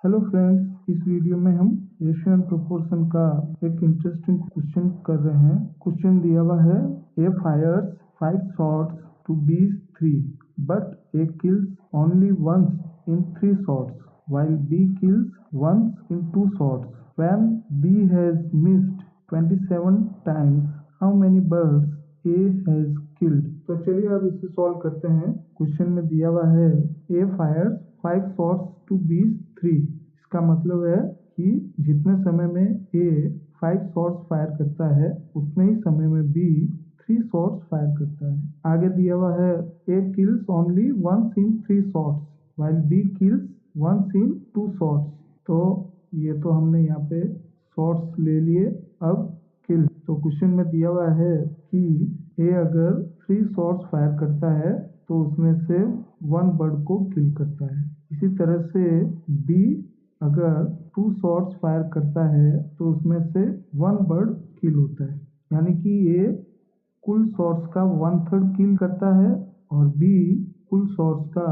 Hello friends, इस video में हम रेशियो एंड प्रोपोर्शन का एक इंटरेस्टिंग क्वेश्चन कर रहे हैं। क्वेश्चन दिया हुआ है ए Fyers 5 shots to B's 3 but A kills only once in 3 shots while B kills once in 2 shots. When B has missed 27 times, how many birds A has killed? तो चलिए अब इसे सॉल्व करते हैं। क्वेश्चन में दिया हुआ है A fires 5 shots to B's 3। इसका मतलब है कि जितने समय में A 5 शॉट्स फायर करता है उतने ही समय में B 3 शॉट्स फायर करता है। आगे दिया हुआ है A kills only once in 3 shots while B kills once in 2 shots। तो ये तो हमने यहाँ पे शॉट्स ले लिए। अब किल, तो क्वेश्चन में दिया हुआ है कि A अगर 3 शॉट्स फायर करता है तो उसमें से 1 बर्ड को किल करता है। इसी तरह से B अगर 2 शॉट्स फायर करता है तो उसमें से 1 बर्ड किल होता है, यानी कि ये कुल शॉट्स का 1/3 किल करता है और बी कुल शॉट्स का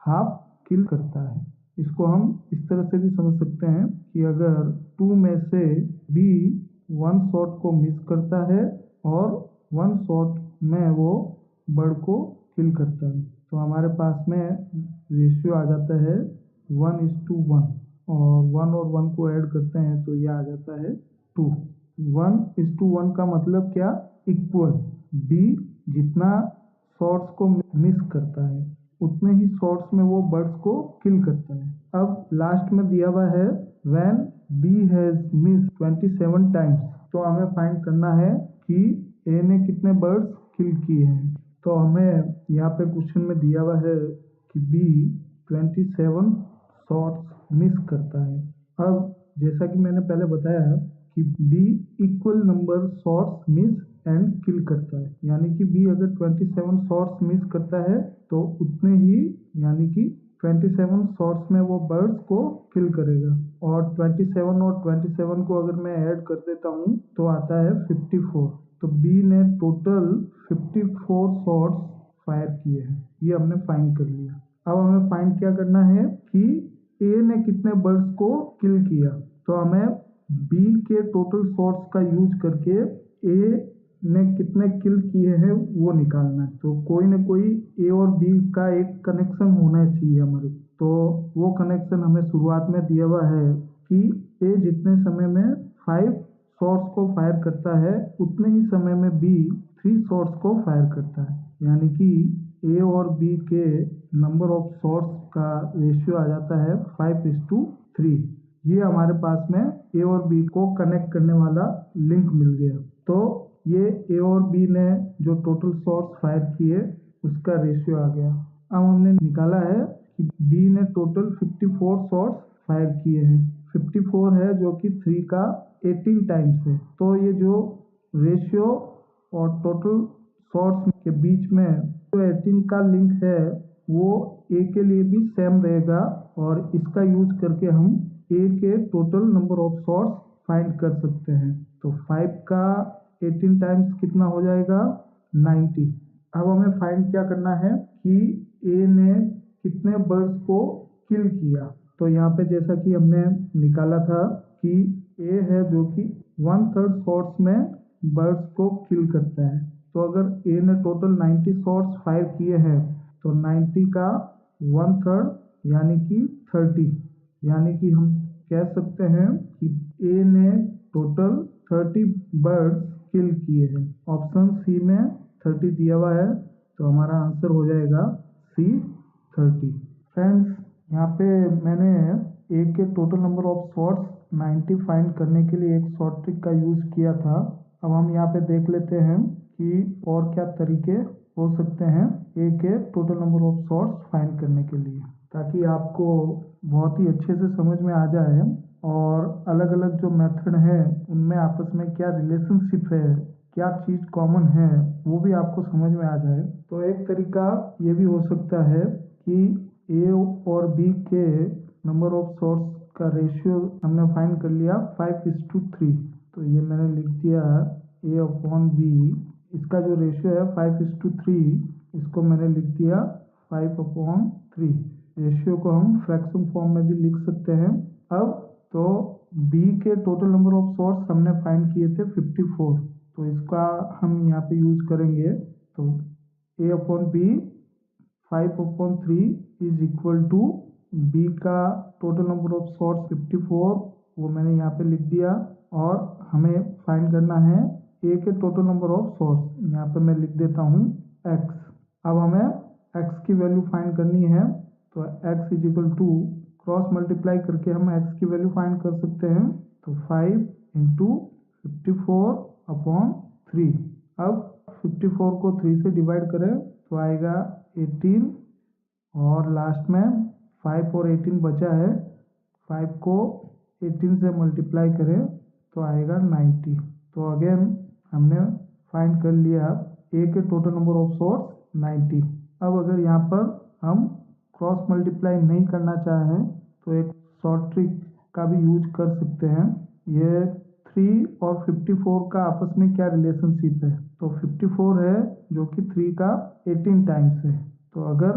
हाफ किल करता है। इसको हम इस तरह से भी समझ सकते हैं कि अगर 2 में से बी 1 शॉट को मिस करता है और 1 शॉट में वो बर्ड को किल करता है, तो हमारे पास में रेशियो आ जाता है 1:1 और 1 को ऐड करते हैं तो ये आ जाता है 2। 1:1 का मतलब क्या? इक्वल। बी जितना शॉट्स को मिस करता है उतने ही शॉट्स में वो बर्ड्स को किल करता है। अब लास्ट में दिया हुआ है when B has missed 27 times, तो हमें फाइंड करना है कि ए ने कितने बर्ड्स किल किए हैं। तो हमें यहाँ पे क्वेश्चन में दिया हुआ है कि बी 27 शॉट्स मिस करता है। अब जैसा कि मैंने पहले बताया कि B equal number shots miss and kill करता है, यानी कि बी अगर 27 शॉट्स मिस करता है तो उतने ही, यानी कि 27 शॉट्स में वो बर्ड्स को किल करेगा। और 27 और 27 को अगर मैं ऐड कर देता हूँ तो आता है 54। तो बी ने टोटल 54 शॉट्स फायर किए हैं। ये हमने फाइंड कर लिया। अब हमें फाइंड क्या करना है कि ए ने कितने बर्ड्स को किल किया। तो हमें बी के टोटल शॉट्स का यूज करके ए ने कितने किल किए हैं वो निकालना है। तो कोई ना कोई ए और बी का एक कनेक्शन होना चाहिए हमारे। तो वो कनेक्शन हमें शुरुआत में दिया हुआ है कि ए जितने समय में 5 शॉट्स को फायर करता है उतने ही समय में बी 3 शॉट्स को फायर करता है, यानी कि ए और बी के नंबर ऑफ शॉट्स का रेशियो आ जाता है 5:3। ये हमारे पास में ए और बी को कनेक्ट करने वाला लिंक मिल गया। तो ये ए और बी ने जो टोटल शॉट्स फायर किए उसका रेशियो आ गया। अब हमने निकाला है कि बी ने टोटल 54 शॉट्स फायर किए हैं। 54 है जो कि 3 का 18 टाइम्स है। तो ये जो रेशियो और टोटल शॉट्स के बीच में जो 18 का लिंक है वो ए के लिए भी सेम रहेगा और इसका यूज करके हम ए के total number of shots find कर सकते हैं। तो 5 का 18 टाइम्स कितना हो जाएगा? 90। अब हमें फाइंड क्या करना है कि ए ने कितने बर्ड्स को किल किया। तो यहाँ पे जैसा कि हमने निकाला था कि ए है जो कि 1/3 शॉट्स में बर्ड्स को किल करता है। तो अगर ए ने टोटल 90 शॉट्स फायर किए हैं तो 90 का 1/3 यानी कि 30, यानी कि हम कह सकते हैं कि ए ने टोटल 30 बर्ड्स किल किए हैं। ऑप्शन सी में 30 दिया हुआ है तो हमारा आंसर हो जाएगा सी 30। फ्रेंड्स, यहाँ पे मैंने ए के total number of shots 90 find करने के लिए एक शॉर्ट ट्रिक का यूज़ किया था। अब हम यहाँ पे देख लेते हैं कि और क्या तरीके हो सकते हैं ए के total number of shots find करने के लिए, ताकि आपको बहुत ही अच्छे से समझ में आ जाए और अलग अलग जो मेथड है उनमें आपस में क्या रिलेशनशिप है, क्या चीज़ कॉमन है, वो भी आपको समझ में आ जाए। तो एक तरीका ये भी हो सकता है कि ए और बी के नंबर ऑफ शॉट्स का रेशियो हमने फाइंड कर लिया 5:3। तो ये मैंने लिख दिया ए अपॉन बी, इसका जो रेशियो है 5:3, इसको मैंने लिख दिया 5/3। रेशियो को हम फ्रैक्शन फॉर्म में भी लिख सकते हैं। अब तो b के टोटल नंबर ऑफ शॉट्स हमने फाइंड किए थे 54, तो इसका हम यहाँ पे यूज करेंगे। तो a/b 5/3 is equal to b का टोटल नंबर ऑफ शॉट्स 54, वो मैंने यहाँ पे लिख दिया। और हमें फाइंड करना है a के टोटल नंबर ऑफ शॉट्स, यहाँ पे मैं लिख देता हूँ x। अब हमें x की वैल्यू फाइंड करनी है, तो x is equal to cross multiply करके हम x की वैल्यू फाइंड कर सकते हैं। तो 5 इंटू 54/3। अब 54 को 3 से डिवाइड करें तो आएगा 18, और लास्ट में 5 और 18 बचा है, 5 को 18 से मल्टीप्लाई करें तो आएगा 90। तो अगेन हमने फाइंड कर लिया a के टोटल नंबर ऑफ शॉट्स 90। अब अगर यहाँ पर हम क्रॉस मल्टीप्लाई नहीं करना चाहें तो एक शॉर्ट ट्रिक का भी यूज कर सकते हैं। ये 3 और 54 का आपस में क्या रिलेशनशिप है, तो 54 है जो कि 3 का 18 टाइम्स है। तो अगर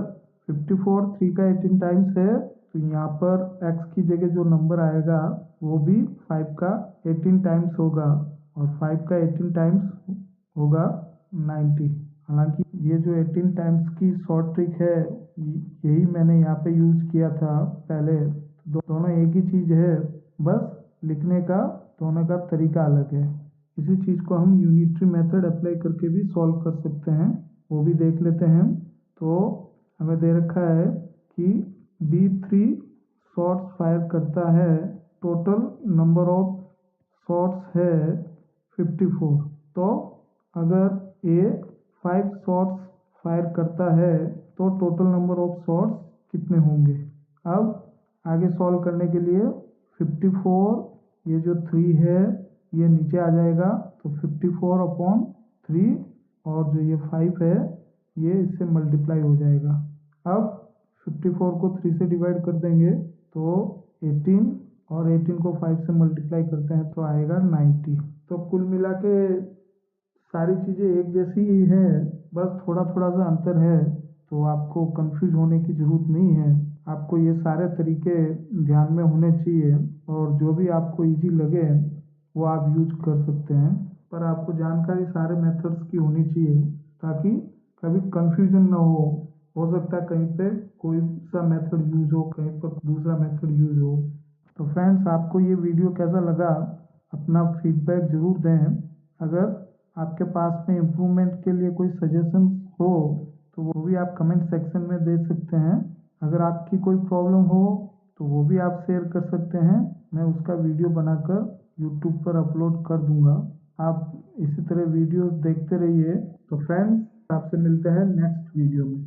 54 3 का 18 टाइम्स है तो यहाँ पर x की जगह जो नंबर आएगा वो भी 5 का 18 टाइम्स होगा, और 5 का 18 टाइम्स होगा 90। हालांकि ये जो 18 टाइम्स की शॉर्ट ट्रिक है यही मैंने यहाँ पे यूज किया था पहले। दोनों एक ही चीज़ है, बस लिखने का दोनों का तरीका अलग है। इसी चीज़ को हम यूनिटरी मेथड अप्लाई करके भी सॉल्व कर सकते हैं, वो भी देख लेते हैं। तो हमें दे रखा है कि B3 शॉट्स फायर करता है, टोटल नंबर ऑफ शॉट्स है 54। तो अगर A 5 शॉट्स फायर करता है तो टोटल नंबर ऑफ शॉट्स कितने होंगे। अब आगे सॉल्व करने के लिए 54, ये जो 3 है ये नीचे आ जाएगा, तो 54/3, और जो ये 5 है ये इससे मल्टीप्लाई हो जाएगा। अब 54 को 3 से डिवाइड कर देंगे तो 18, और 18 को 5 से मल्टीप्लाई करते हैं तो आएगा 90। तो कुल मिला के सारी चीज़ें एक जैसी ही हैं, बस थोड़ा थोड़ा सा अंतर है, तो आपको कंफ्यूज होने की ज़रूरत नहीं है। आपको ये सारे तरीके ध्यान में होने चाहिए, और जो भी आपको इजी लगे वो आप यूज कर सकते हैं, पर आपको जानकारी सारे मेथड्स की होनी चाहिए ताकि कभी कंफ्यूजन ना हो सकता है कहीं पे कोई सा मेथड यूज हो, कहीं पर दूसरा मेथड यूज हो। तो फ्रेंड्स, आपको ये वीडियो कैसा लगा अपना फीडबैक ज़रूर दें। अगर आपके पास में इम्प्रूवमेंट के लिए कोई सजेशन हो तो वो भी आप कमेंट सेक्शन में दे सकते हैं। अगर आपकी कोई प्रॉब्लम हो तो वो भी आप शेयर कर सकते हैं, मैं उसका वीडियो बनाकर यूट्यूब पर अपलोड कर दूंगा। आप इसी तरह वीडियोस देखते रहिए। तो फ्रेंड्स, आपसे मिलते हैं नेक्स्ट वीडियो में।